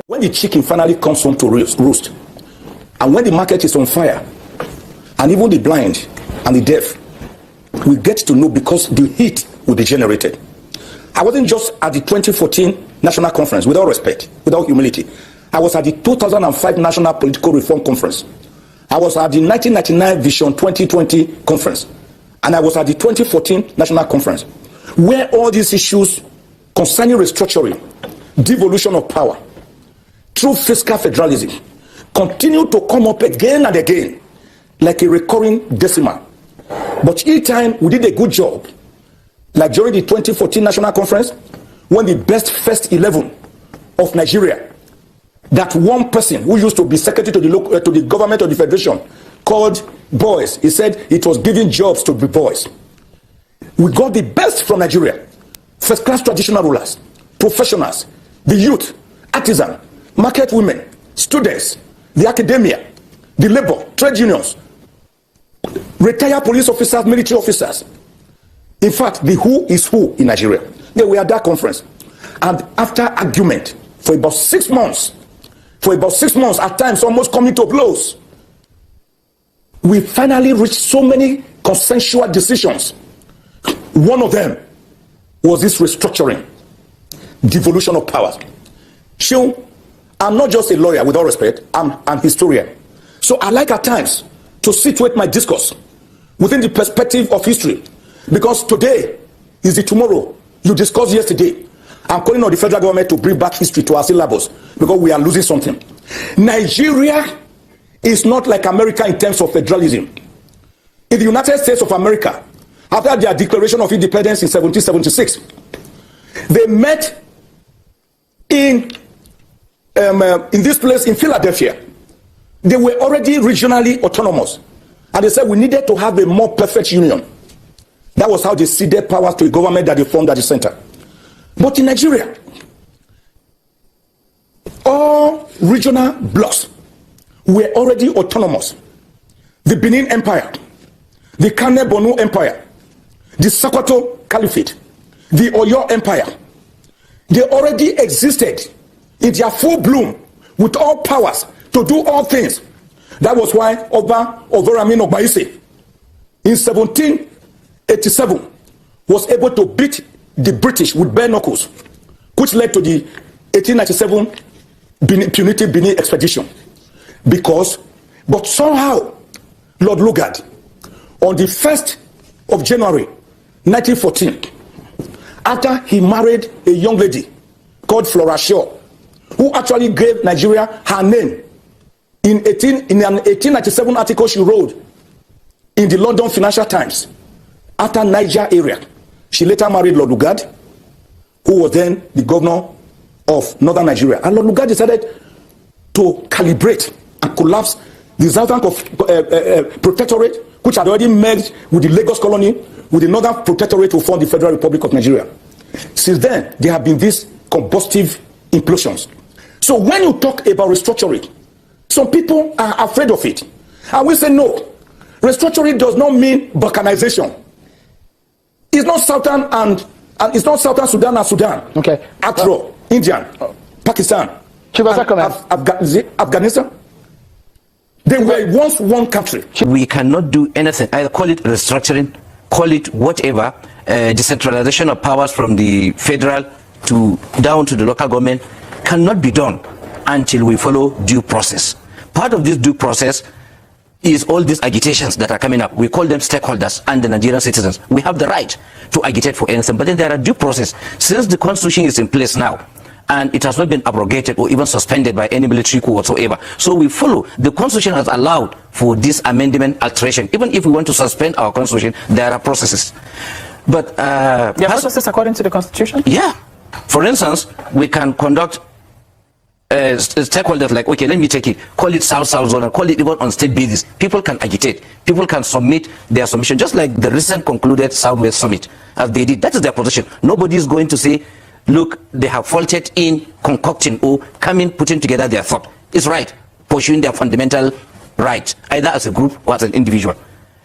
When the chicken finally comes home to roost, and when the market is on fire, and even the blind and the deaf will get to know because the heat will be generated. I wasn't just at the 2014 National Conference, without respect, without humility. I was at the 2005 National Political Reform Conference. I was at the 1999 Vision 2020 Conference. And I was at the 2014 National Conference, where all these issues concerning restructuring, devolution of power, through fiscal federalism, continue to come up again and again like a recurring decimal. But each time we did a good job, like during the 2014 National Conference, when the best first 11 of Nigeria, that one person who used to be secretary to the government of the federation called boys, he said it was giving jobs to the boys. We got the best from Nigeria, first class traditional rulers, professionals, the youth, artisan, market women, students, the academia, the labor, trade unions, retired police officers, military officers. In fact, the who is who in Nigeria. They were at that conference. And after argument for about 6 months, at times almost coming to blows, we finally reached so many consensual decisions. One of them was this restructuring, devolution of powers. So, I'm not just a lawyer, with all respect, I'm an historian. So I like at times to situate my discourse within the perspective of history, because today is the tomorrow you discussed yesterday. I'm calling on the federal government to bring back history to our syllabus, because we are losing something. Nigeria is not like America in terms of federalism. In the United States of America, after their declaration of independence in 1776, they met in this place in Philadelphia. They were already regionally autonomous, and they said we needed to have a more perfect union. That was how they ceded powers to a government that they formed at the center. But in Nigeria, all regional blocks were already autonomous. The Benin Empire, the Kane Bonu Empire, the Sokoto Caliphate, the Oyo Empire, they already existed in their full bloom with all powers to do all things. That was why Oba Overamin Ogbaise in 1787 was able to beat the British with bare knuckles, which led to the 1897 punitive Benin expedition. But somehow, Lord Lugard, on the 1st of January 1914, after he married a young lady called Flora Shaw, who actually gave Nigeria her name in an 1897 article she wrote in the London Financial Times. After Niger area, she later married Lord Lugard, who was then the governor of northern Nigeria. And Lord Lugard decided to calibrate and collapse the southern protectorate, which had already merged with the Lagos colony, with the northern protectorate to form the Federal Republic of Nigeria. Since then, there have been these combustive implosions. So when you talk about restructuring, some people are afraid of it. And we say no. Restructuring does not mean balkanization. It's not Southern and it's not Southern Sudan and Sudan. Okay. Afro, Indian, Pakistan, Afghanistan. They were once one country. We cannot do anything. Either call it restructuring, call it whatever, decentralization of powers from the federal to down to the local government cannot be done until we follow due process. Part of this due process is all these agitations that are coming up. We call them stakeholders and the Nigerian citizens. We have the right to agitate for anything, but then there are due process. Since the constitution is in place now, and it has not been abrogated or even suspended by any military coup whatsoever. So we follow. The constitution has allowed for this amendment alteration. Even if we want to suspend our constitution, there are processes. But there are processes according to the constitution? Yeah. For instance, we can conduct stakeholders like, okay, let me take it, call it South Zone, and call it even on state basis. People can agitate. People can submit their submission, just like the recent concluded Southwest Summit, as they did. That is their position. Nobody is going to say, look, they have faulted in concocting or coming, putting together their thought. It's right, pursuing their fundamental right, either as a group or as an individual.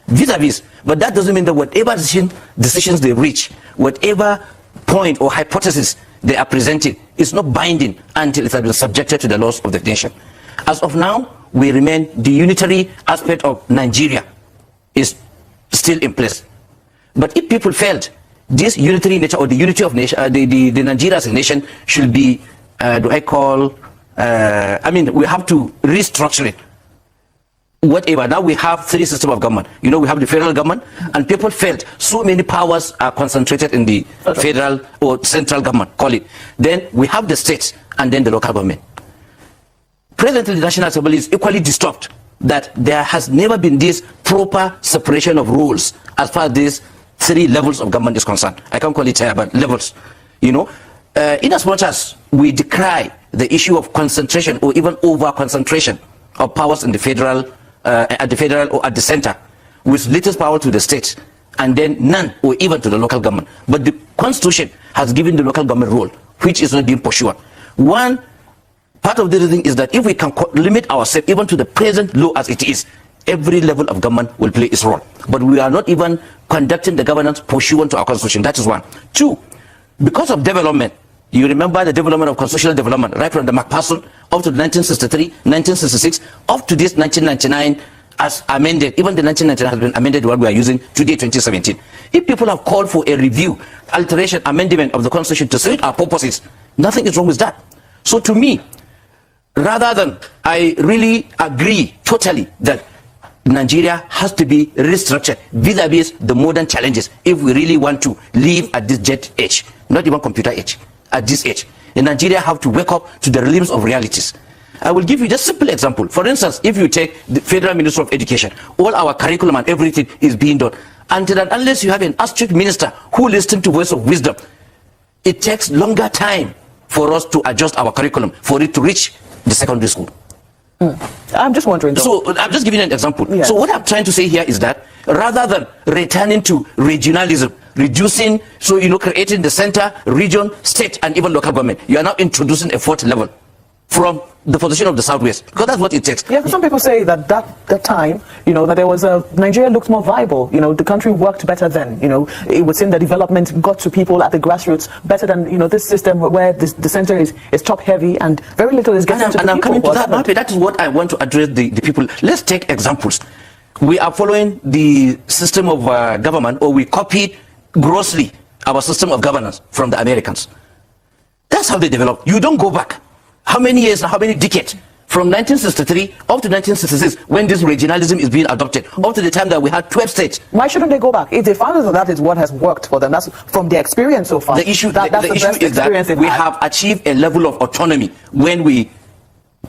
Vis-a-vis. But that doesn't mean that whatever decisions they reach, whatever point or hypothesis they are presenting is not binding until it has been subjected to the laws of the nation. As of now, we remain, the unitary aspect of Nigeria is still in place. But if people felt this unitary nature or the unity of nation, the Nigeria as a nation should be, we have to restructure it. Whatever. Now we have 3 systems of government. We have the federal government, and people felt so many powers are concentrated in the federal or central government, call it. Then we have the states and then the local government. Presently, the National Assembly is equally disturbed that there has never been this proper separation of roles as far as these 3 levels of government is concerned. I can't call it but levels. In as much as we decry the issue of concentration or even over concentration of powers in the federal at the federal or at the center, with little power to the states and then none or even to the local government. But the constitution has given the local government role, which is not being pursued. One part of the reason is that if we can limit ourselves even to the present law as it is, every level of government will play its role. But we are not even conducting the governance pursuant to our constitution. That is one. 2, because of development, you remember the development of constitutional development, right from the MacPherson up to 1963, 1966, up to this 1999 as amended. Even the 1999 has been amended, what we are using today, 2017. If people have called for a review, alteration, amendment of the constitution to suit our purposes, nothing is wrong with that. So to me, rather than, I really agree totally that Nigeria has to be restructured vis-a-vis the modern challenges if we really want to live at this jet age, not even computer age. At this age, in Nigeria have to wake up to the realms of realities. I will give you just a simple example. For instance, if you take the Federal Minister of Education, all our curriculum and everything is being done. Until and unless you have an astute minister who listens to voice of wisdom, it takes longer time for us to adjust our curriculum for it to reach the secondary school. I'm just wondering though. So I'm just giving you an example. Yeah. So what I'm trying to say here is that rather than returning to regionalism, reducing, creating the center, region, state, and even local government, you are now introducing a 4th level from the position of the Southwest, because that's what it takes. Yeah, some people say that time, that there was Nigeria looked more viable. The country worked better then. It would seem the development got to people at the grassroots better than this system where the center is top heavy and very little is getting to the people. And I'm coming to that. Mappy, that is what I want to address the people. Let's take examples. We are following the system of government, or we copied grossly our system of governance from the Americans. That's how they developed. You don't go back. How many years, how many decades? From 1963 up to 1966, when this regionalism is being adopted, up to the time that we had 12 states. Why shouldn't they go back? If they found that is what has worked for them, that's from their experience so far. The issue, the issue is that we have achieved a level of autonomy when we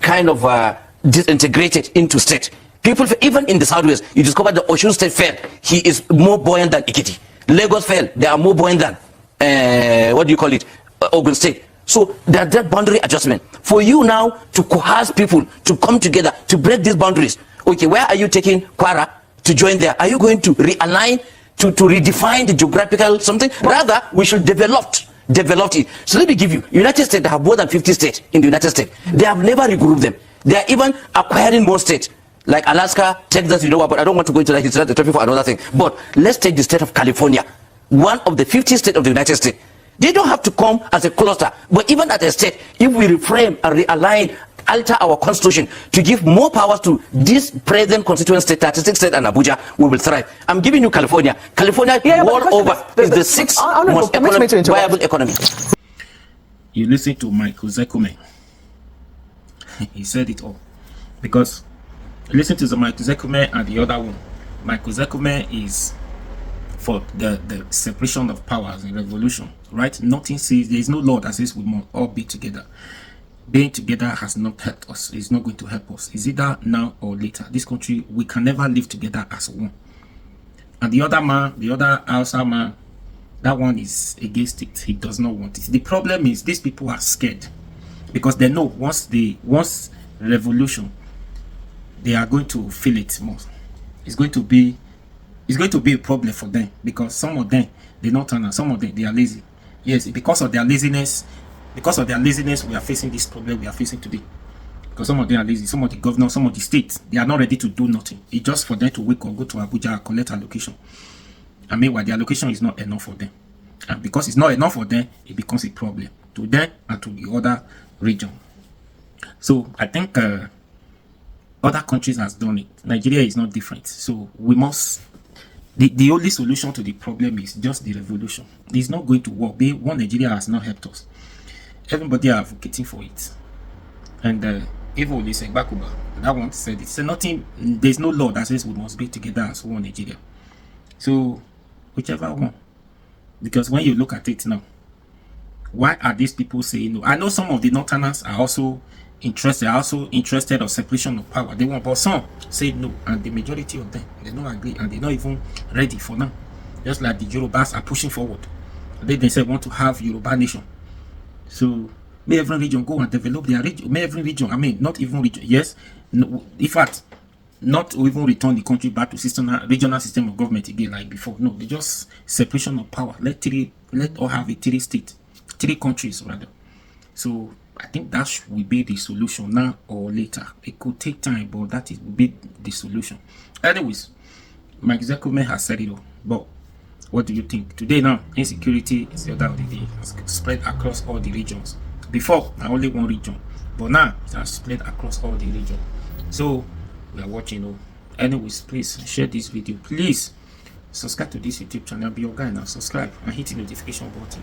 kind of disintegrated into state. People, even in the Southwest, you discover the Osun State fell. He is more buoyant than Ikiti. Lagos fell. They are more buoyant than, Ogun State. So that boundary adjustment. For you now to coerce people to come together, to break these boundaries. Okay, where are you taking Kwara to join there? Are you going to realign, to redefine the geographical something? Rather, we should develop it. So let me give you, United States, they have more than 50 states in the United States. They have never regrouped them. They are even acquiring more states. Like Alaska, Texas, but I don't want to go into that. It's not the topic for another thing. But let's take the state of California, one of the 50 states of the United States. They don't have to come as a cluster, but even at a state, if we reframe and realign, alter our constitution to give more powers to this present constituent state, 36 state and Abuja, we will thrive. I'm giving you California. California, world over, is the 6th most viable economy. You listen to Michael Zekume. He said it all. Because listen to the Michael Zekume and the other one. Michael Zekume is for the separation of powers in revolution, right? Nothing says, there is no law that says we must all be together. Being together has not helped us. It's not going to help us. It's either now or later. This country, we can never live together as one. And the other man, the other Hausa man, that one is against it. He does not want it. The problem is these people are scared because they know once revolution, they are going to feel it more. It's going to be a problem for them because some of them they not turn out, some of them they are lazy. Yes, because of their laziness, we are facing this problem we are facing today. Because some of them are lazy, some of the governors, some of the states, they are not ready to do nothing. It's just for them to wake up, go to Abuja and collect allocation. And meanwhile, the allocation is not enough for them. And because it's not enough for them, it becomes a problem. to them and to the other region. So I think other countries has done it. Nigeria is not different. So we must. The only solution to the problem is just the revolution. It's not going to work. One Nigeria has not helped us. Everybody are advocating for it. And even Olise Bakuba, that one said it. So nothing. There's no law that says we must be together as one Nigeria. So whichever one. Because when you look at it now, why are these people saying no? I know some of the Northerners are also interested of separation of power. They want, but some say no, and the majority of them, they don't agree, and they're not even ready for now. Just like the Yorubas are pushing forward. They say want to have Yoruba nation. So may every region go and develop their region. May every region, I mean, not even region. Yes, no, in fact, not even return the country back to regional system of government again like before. No, they just separation of power. Let all have a three countries rather. So I think that will be the solution now or later. It could take time, but that will be the solution. Anyways, Mike Zekome has said it all. But what do you think? Today now, insecurity is the order of the day. It's spread across all the regions. Before, only one region. But now, it has spread across all the regions. So, we are watching. Anyways, please share this video. Please subscribe to this YouTube channel. Be your guy now. Subscribe and hit the notification button.